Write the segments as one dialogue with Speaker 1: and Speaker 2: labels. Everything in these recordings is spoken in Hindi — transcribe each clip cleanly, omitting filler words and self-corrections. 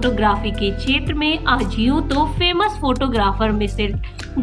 Speaker 1: फोटोग्राफी के क्षेत्र में आज यूं तो फेमस फोटोग्राफर मिस्टर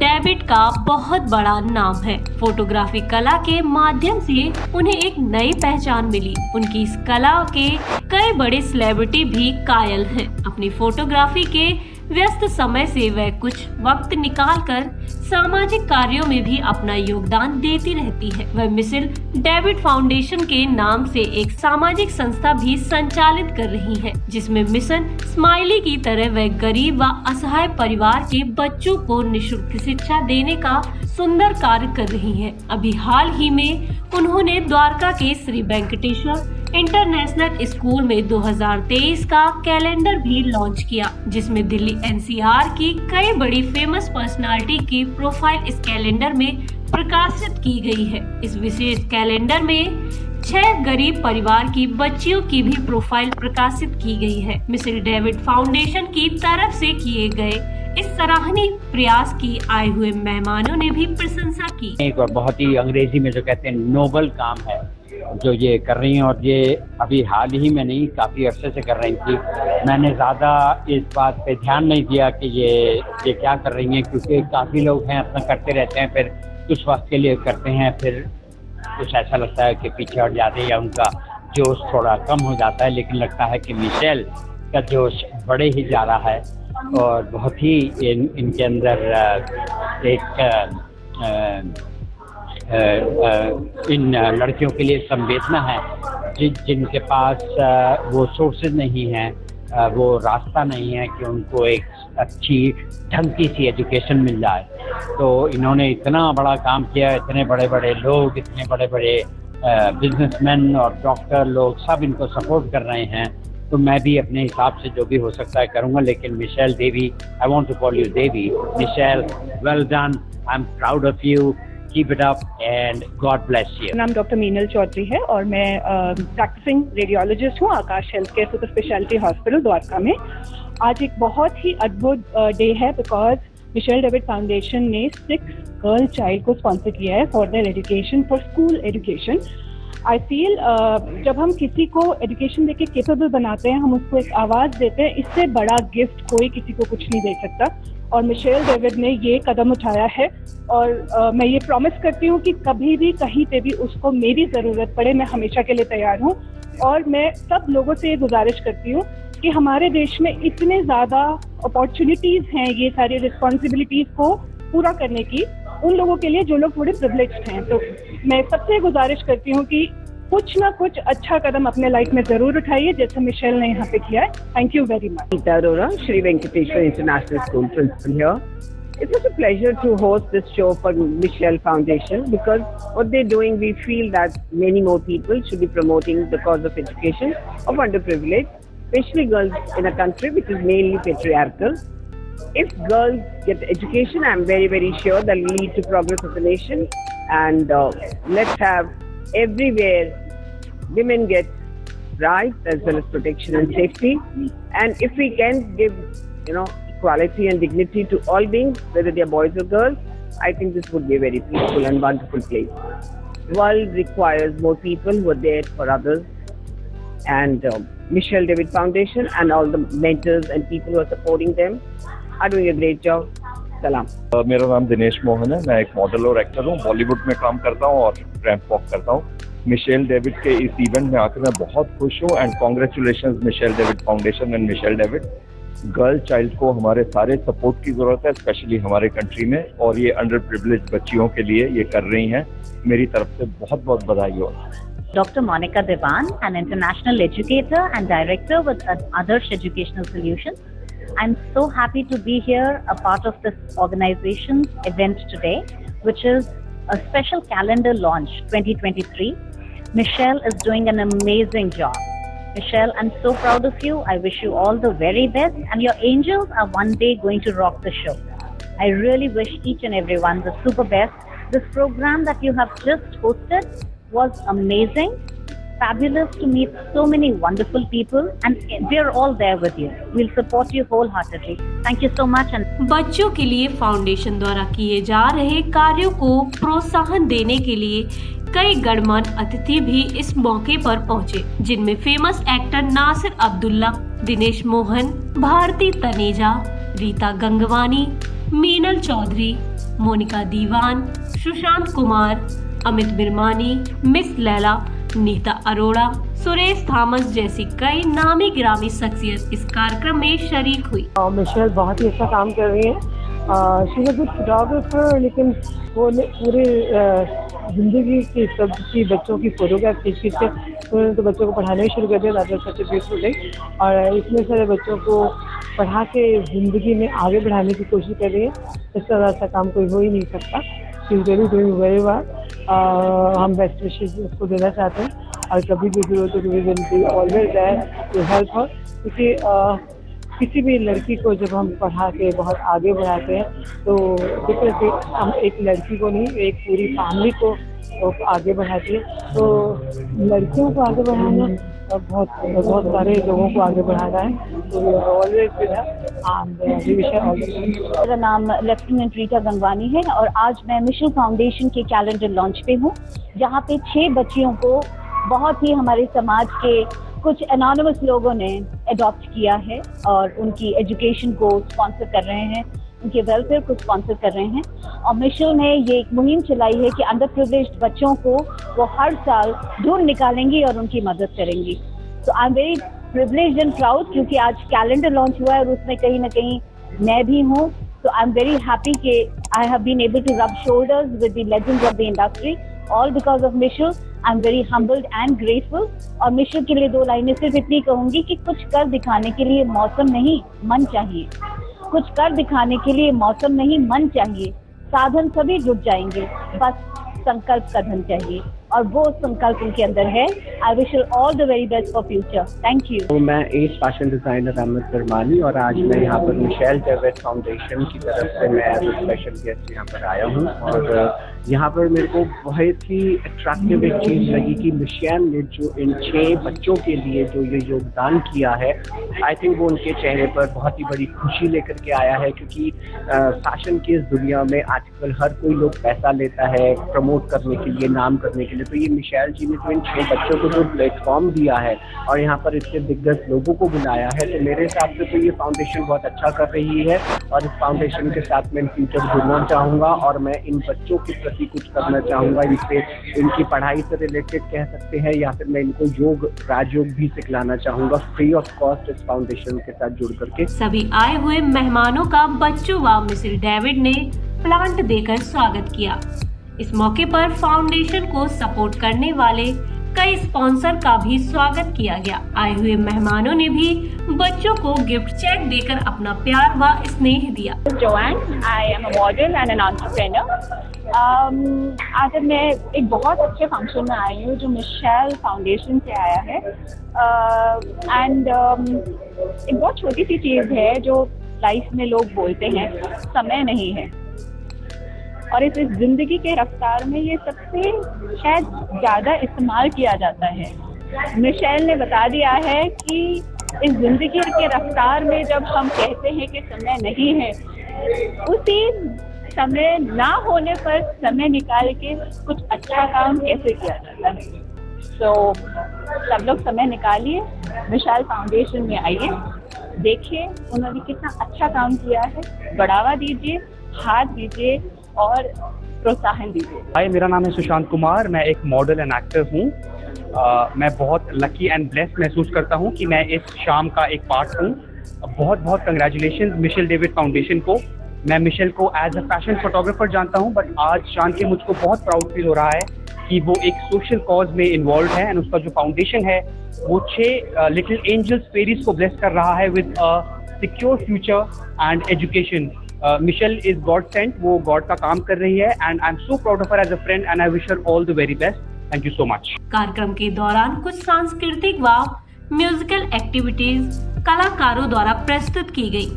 Speaker 1: डेविड का बहुत बड़ा नाम है। फोटोग्राफी कला के माध्यम से उन्हें एक नई पहचान मिली। उनकी इस कला के कई बड़े सेलिब्रिटी भी कायल हैं। अपनी फोटोग्राफी के व्यस्त समय से वह कुछ वक्त निकालकर सामाजिक कार्यों में भी अपना योगदान देती रहती है। वह मिशेल डेविड फाउंडेशन के नाम से एक सामाजिक संस्था भी संचालित कर रही है, जिसमें मिशन स्माइली की तरह वह गरीब व असहाय परिवार के बच्चों को निःशुल्क शिक्षा देने का सुंदर कार्य कर रही है। अभी हाल ही में उन्होंने द्वारका के श्री वेंकटेश्वर इंटरनेशनल स्कूल में 2023 का कैलेंडर भी लॉन्च किया, जिसमें दिल्ली एनसीआर की कई बड़ी फेमस पर्सनालिटी की प्रोफाइल इस कैलेंडर में प्रकाशित की गई है। इस विशेष कैलेंडर में 6 गरीब परिवार की बच्चियों की भी प्रोफाइल प्रकाशित की गई है। मिशेल डेविड फाउंडेशन की तरफ से किए गए इस सराहनीय प्रयास की आए हुए मेहमानों ने भी प्रशंसा की।
Speaker 2: एक बहुत ही अंग्रेजी में जो कहते हैं नोबल काम है जो ये कर रही हैं, और ये अभी हाल ही में नहीं, काफ़ी अरसे से कर रही थी। मैंने ज़्यादा इस बात पे ध्यान नहीं दिया कि ये क्या कर रही हैं, क्योंकि काफ़ी लोग हैं अपना करते रहते हैं, फिर कुछ वक्त के लिए करते हैं, फिर कुछ ऐसा लगता है कि पीछे हट जाते हैं या उनका जोश थोड़ा कम हो जाता है। लेकिन लगता है कि मिशेल का जोश बढ़े ही जा रहा है और बहुत ही इनके अंदर एक इन लड़कियों के लिए संवेदना है जिनके पास वो सोर्सेज नहीं हैं, वो रास्ता नहीं है कि उनको एक अच्छी ढंग की सी एजुकेशन मिल जाए। तो इन्होंने इतना बड़ा काम किया, इतने बड़े बड़े लोग, इतने बड़े बड़े बिजनेसमैन और डॉक्टर लोग सब इनको सपोर्ट कर रहे हैं। तो मैं भी अपने हिसाब से जो भी हो सकता है करूँगा। लेकिन Michelle Devi, I want to call you Devi. Michelle, well done, I am proud of you, keep it up and God bless you.
Speaker 3: नाम डॉक्टर मीनल चौधरी है और मैं प्रैक्टिसिंग रेडियोलॉजिस्ट हूँ Aakash health care super speciality hospital Dwarka में। आज एक बहुत ही अद्भुत डे है बिकॉज मिशेल डेविड फाउंडेशन ने 6 गर्ल चाइल्ड को स्पॉन्सर किया है for their education, for school education. I feel जब हम किसी को एजुकेशन देके केपेबल बनाते हैं, हम उसको एक आवाज़ देते हैं, इससे बड़ा गिफ्ट कोई किसी को कुछ नहीं दे सकता। और मिशेल डेविड ने ये कदम उठाया है और मैं ये प्रॉमिस करती हूँ कि कभी भी कहीं पे भी उसको मेरी ज़रूरत पड़े, मैं हमेशा के लिए तैयार हूँ। और मैं सब लोगों से ये गुजारिश करती हूँ कि हमारे देश में इतने ज़्यादा अपॉर्चुनिटीज़ हैं ये सारी रिस्पॉन्सिबिलिटीज़ को पूरा करने की, उन लोगों के लिए जो लोग थोड़े प्रिविलेज्ड हैं। तो मैं सबसे गुजारिश करती हूँ कि कुछ ना कुछ अच्छा कदम अपने लाइफ में जरूर उठाइए, जैसे मिशेल ने यहाँ पे किया है। Thank you very much.
Speaker 4: Nita Arora, Shri Venkateshwar International School principal here. It was a pleasure to host this show for Michelle Foundation because what they're doing, we feel that many more people should be promoting the cause of education of underprivileged, especially girls in a country which is mainly patriarchal. If girls get education, I'm very, very sure that will lead to progress of the nation. And let's have everywhere women get rights as well as protection and safety. And if we can give, equality and dignity to all beings, whether they are boys or girls, I think this would be a very peaceful and wonderful place. World requires more people who are there for others. And Michelle David Foundation and all the mentors and people who are supporting them are doing a great job. सलाम।
Speaker 5: मेरा नाम दिनेश मोहन है। मैं एक मॉडल और एक्टर हूँ, बॉलीवुड में काम करता हूँ और रैंप वॉक करता हूँ। मिशेल डेविड के इस इवेंट में आकर मैं बहुत खुश हूँ and congratulations Michelle David foundation and Michelle David. Girl child को हमारे सारे सपोर्ट की ज़रूरत है, स्पेशली हमारे कंट्री में, और ये अंडर प्रिविलेज बच्चियों के लिए ये कर रही हैं। मेरी तरफ से बहुत बहुत बधाई हो।
Speaker 6: Dr. Monica Devan, an international educator and director with Adarsh Educational Solutions. I'm so happy to be here, a part of this organization's event today, which is a special calendar launch 2023. Michelle is doing an amazing job. Michelle, I'm so proud of you. I wish you all the very best, and your angels are one day going to rock the show. I really wish each and everyone the super best. This program that you have just hosted was amazing. Fabulous to meet so many wonderful people, and we're all there with you. We'll support you wholeheartedly. Thank you so much. And
Speaker 1: बच्चों के लिए फाउंडेशन द्वारा किए जा रहे कार्यों को प्रोत्साहन देने के लिए कई गणमान्य अतिथि भी इस मौके पर पहुंचे, जिनमें फेमस एक्टर नासिर अब्दुल्ला, दिनेश मोहन, भारती तनेजा, रीता गंगवानी, मीनल चौधरी, मोनिका दीवान, सुशांत कुमार, अमित बिरमानी, मिस लैला, नीता अरोड़ा, सुरेश थॉमस जैसी कई नामी गिरामी शख्सियत इस कार्यक्रम में शरीक हुई।
Speaker 7: मिशेल बहुत ही अच्छा काम कर रही है। She is a good photographer, लेकिन वो पूरे जिंदगी की सबकी बच्चों की फोटोग्राफ खींच से उन्होंने तो बच्चों को पढ़ाना ही शुरू कर दिया। That was such a beautiful thing. और इतने सारे बच्चों को पढ़ा के ज़िंदगी में आगे बढ़ाने की कोशिश कर रही है। इस तरह ऐसा काम कोई हो ही नहीं सकता। She is really doing very well. हम बेस्ट विशेस उसको देना चाहते हैं और कभी भी जरूरत हो तो we will be always there to help her. क्योंकि किसी भी लड़की को जब हम पढ़ा के बहुत आगे बढ़ाते हैं तो देखिए हम एक लड़की को नहीं, एक पूरी फैमिली को आगे बढ़ाती है। तो लड़कियों को आगे बढ़ाना बहुत सारे लोगों को आगे बढ़ाना है। तो ऑलवेज
Speaker 6: मेरा नाम लेफ्टिनेंट रीता गंगवानी है और आज मैं मिशेल फाउंडेशन के कैलेंडर लॉन्च पे हूँ, जहाँ पे 6 बच्चियों को बहुत ही हमारे समाज के कुछ एनोनिमस लोगों ने अडॉप्ट किया है और उनकी एजुकेशन को स्पॉन्सर कर रहे हैं, उनके वेलफेयर को स्पॉन्सर कर रहे हैं। और मिशेल ने ये एक मुहिम चलाई है कि अंडर प्रिविलेज्ड बच्चों को वो हर साल ढूंढ निकालेंगी और उनकी मदद करेंगी। तो आई am very privileged and proud क्योंकि आज कैलेंडर लॉन्च हुआ है और उसमें कहीं ना कहीं मैं भी हूँ। तो आई एम वेरी हैप्पी कि I have been able to rub shoulders with the legends of the industry, all because of Michelle. I am very humbled and grateful. और मिशेल के लिए 2 लाइनें सिर्फ इतनी कहूंगी कि कुछ कर दिखाने के लिए मौसम नहीं, मन चाहिए। कुछ कर दिखाने के लिए मौसम नहीं, मन चाहिए। साधन सभी जुट जाएंगे, बस संकल्प का धन चाहिए और वो संकल्प उनके अंदर है। I wish you all the very best for future. Thank you.
Speaker 8: तो मैं एक फैशन डिज़ाइनर अमित बिरमानी और आज मैं यहाँ पर मिशेल डेविड फाउंडेशन की तरफ से मैं एज ए स्पेशल गेस्ट यहाँ पर आया हूँ। और यहाँ पर मेरे को बहुत ही अट्रैक्टिव एक चीज़ लगी कि मिशेल ने जो इन 6 बच्चों के लिए जो ये योगदान किया है, आई थिंक वो उनके चेहरे पर बहुत ही बड़ी खुशी लेकर के आया है। क्योंकि फैशन की इस दुनिया में आजकल हर कोई लोग पैसा लेता है प्रमोट करने के लिए, नाम करने के लिए। तो ये मिशेल जी ने तो इन 6 बच्चों को जो प्लेटफॉर्म दिया है और यहाँ पर इतने दिग्गज लोगों को बुलाया है, तो मेरे हिसाब से तो ये फाउंडेशन बहुत अच्छा कर रही है। और इस फाउंडेशन के साथ मैं इन फ्यूचर जुड़ना चाहूँगा और मैं इन बच्चों के प्रति कुछ करना चाहूँगा। इनसे इनकी पढ़ाई से रिलेटेड कह सकते हैं या फिर मैं इनको योग, राजयोग भी सिखलाना चाहूँगा फ्री ऑफ कॉस्ट इस फाउंडेशन के साथ जुड़ करके।
Speaker 1: सभी आए हुए मेहमानों का बच्चों व मिशेल डेविड ने प्लांट देकर स्वागत किया। इस मौके पर फाउंडेशन को सपोर्ट करने वाले कई स्पॉन्सर का भी स्वागत किया गया। आए हुए मेहमानों ने भी बच्चों को गिफ्ट चेक देकर अपना प्यार व स्नेह दिया।
Speaker 3: Joan, I am a model and an entrepreneur. आज मैं एक बहुत अच्छे फंक्शन में आई हूँ जो मिशेल फाउंडेशन से आया है। एंड एक बहुत छोटी सी चीज़ है जो लाइफ में लोग बोलते हैं, समय नहीं है। और इस जिंदगी के रफ्तार में ये सबसे शायद ज़्यादा इस्तेमाल किया जाता है। मिशेल ने बता दिया है कि इस जिंदगी के रफ्तार में जब हम कहते हैं कि समय नहीं है, उसी समय ना होने पर समय निकाल के कुछ अच्छा काम कैसे किया जाता है। तो सब लोग समय निकालिए, मिशेल फाउंडेशन में आइए, देखिए उन्होंने कितना अच्छा काम किया है। बढ़ावा दीजिए, हाथ दीजिए और प्रोत्साहन दीजिए।
Speaker 9: हाय, मेरा नाम है सुशांत कुमार। मैं एक मॉडल एंड एक्टर हूँ। मैं बहुत लकी एंड ब्लेस्ड महसूस करता हूँ कि मैं इस शाम का एक पार्ट हूँ। बहुत बहुत कंग्रेचुलेशन मिशेल डेविड फाउंडेशन को। मैं मिशेल को एज अ फैशन फोटोग्राफर जानता हूँ, बट आज जान के मुझको बहुत प्राउड फील हो रहा है कि वो एक सोशल कॉज में इन्वॉल्व है एंड उसका जो फाउंडेशन है वो 6 लिटिल एंजल्स फेरीज को ब्लेस कर रहा है with a secure future and education. Michelle is God sent, वो गॉड का काम कर रही है and I am so proud of her as a friend and I wish her all the very best. Thank you so much.
Speaker 1: कार्यक्रम के दौरान कुछ सांस्कृतिक व म्यूजिकल एक्टिविटीज कलाकारों द्वारा प्रस्तुत की गई।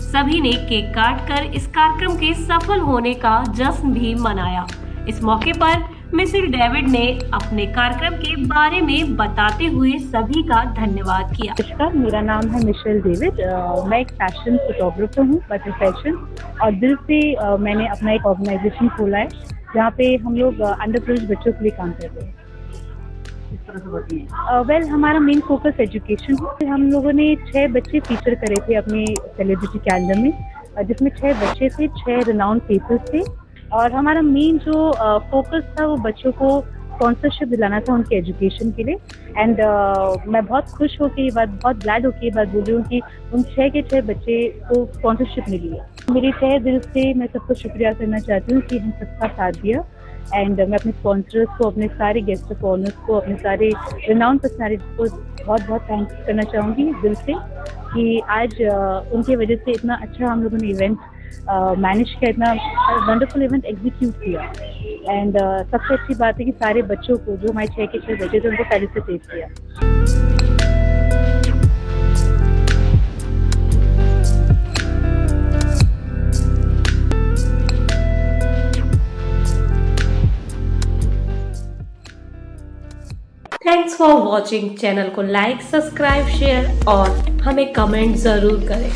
Speaker 1: सभी ने केक काटकर इस कार्यक्रम के सफल होने का जश्न भी मनाया। इस मौके पर मिशेल डेविड ने अपने कार्यक्रम के बारे में बताते हुए सभी का धन्यवाद किया।
Speaker 3: नमस्कार, मेरा नाम है मिशेल डेविड। मैं एक फैशन फोटोग्राफर हूँ बाय प्रोफेशन और दिल से मैंने अपना एक ऑर्गेनाइजेशन खोला है जहाँ पे हम लोग अंडर प्रिविलेज्ड बच्चों के लिए काम करते हैं।
Speaker 7: किस तरह से बढ़ती है?
Speaker 3: वेल हमारा मेन फोकस एजुकेशन है। हम लोगों ने 6 बच्चे फीचर करे थे अपने सेलिब्रिटी कैलेंडर में, जिसमें 6 बच्चे थे, 6 रिनाउंड फेसेस थे। और हमारा मेन जो फोकस था वो बच्चों को स्पॉन्सरशिप दिलाना था उनके एजुकेशन के लिए। एंड मैं बहुत खुश होकर ये बात, बहुत ग्लैड होकर ये बात बोल रही हूँ कि उन 6 के 6 बच्चे को स्पॉन्सरशिप मिली है। मेरे तहे दिल से मैं सबको शुक्रिया करना चाहती हूँ कि हम सबका साथ दिया। एंड मैं अपने स्पॉन्सर्स को, अपने सारे गेस्ट ऑफ ऑनर्स को, अपने सारे रिनाउंड पर्सनैलिटीज को बहुत बहुत थैंक्स करना चाहूँगी दिल से कि आज उनकी वजह से इतना अच्छा हम लोगों ने इवेंट मैनेज किया, इतना वंडरफुल इवेंट एग्जीक्यूट किया। एंड सबसे अच्छी बात है कि सारे बच्चों को, जो हमारे 6 के 6 बच्चे थे, उनको फेलिसिटेट किया।
Speaker 1: Thanks for watching. चैनल को लाइक, सब्सक्राइब, शेयर और हमें कमेंट ज़रूर करें।